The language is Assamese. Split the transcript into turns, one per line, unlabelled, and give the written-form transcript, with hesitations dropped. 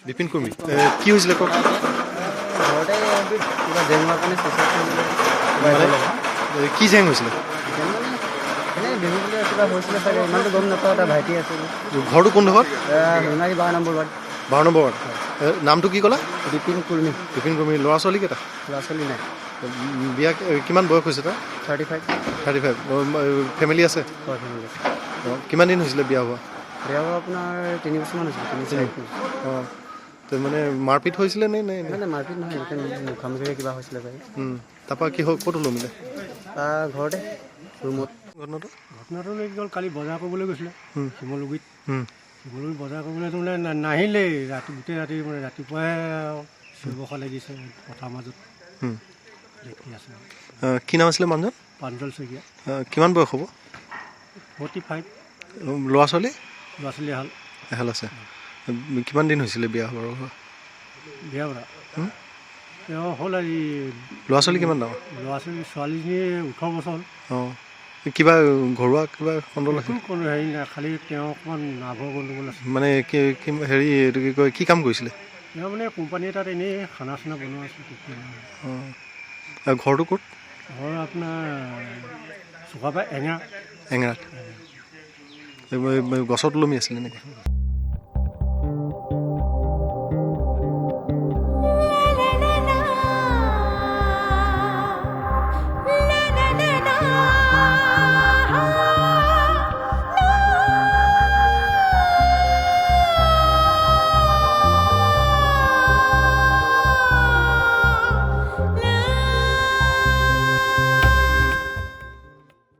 বিপিন কুৰ্মী কি হৈছিলে কওক
ঘৰতে কিবা জেঙৰ কাৰণে
কি জেং হৈছিলে
এনেই বিহুলৈ কিবা হৈছিলে চাগে ইমানটো গম নাপাওঁ এটা ভাইটি আছিল
ঘৰটো কোনডোখৰত
Sonari 12 number ward
12 number ward নামটো কি ক'লা
বিপিন কুৰ্মী
বিপিন কুৰ্মী ল'ৰা ছোৱালী কেইটা
ল'ৰা ছোৱালী নাই
বিয়া কিমান বয়স হৈছে তাৰ
35
ফেমিলি আছে কিমান দিন হৈছিলে বিয়া হোৱা
বিয়া হোৱা আপোনাৰ 3 বছৰমান হৈছিলে
অঁ তো মানে মাৰপিট হৈছিলে নে নে
মানে মাৰপিট নহয় এনেকৈ মুখামুখিৰে কিবা হৈছিলে চাগে
তাৰপৰা কি হ'ল ক'ত ওলমিলে
ঘৰতে ৰুমত
ঘটনাটো কি হ'ল কালি বজাৰ কৰিবলৈ গৈছিলে শিমলুগুৰিত শিমলুগুৰিত বজাৰ কৰিবলৈ তাৰমানে নাহিলেই গোটেই ৰাতি মানে ৰাতিপুৱাই চিঞৰ লাগিছে পথাৰ মাজত দেখি আছে
কি নাম আছিলে মানুহজন
প্ৰাঞ্জল শইকীয়া
কিমান বয়স হ'ব
45
ল'ৰা ছোৱালী
এহাল
আছে কিমান দিন হৈছিলে বিয়া হোৱাৰ
বিয়া কৰা তেওঁ হ'ল আজি
ল'ৰা ছোৱালী কিমান ডাঙৰ
ছোৱালীজনী 18 বছৰ হ'ল
অঁ কিবা ঘৰুৱা কিবা গণ্ডগোল আছে
কোনো হেৰি নাই খালি তেওঁ অকণমান নাভৰ গণ্ডগোল আছে
মানে হেৰি এইটো কি কয় কি কাম কৰিছিলে
তেওঁ মানে কোম্পানী এটাত এনেই খানা চানা বনোৱা আছে
অঁ ঘৰটো ক'ত
ঘৰ আপোনাৰ চুকাফা
এঙাৰাত গছত ওলমি আছিলে নেকি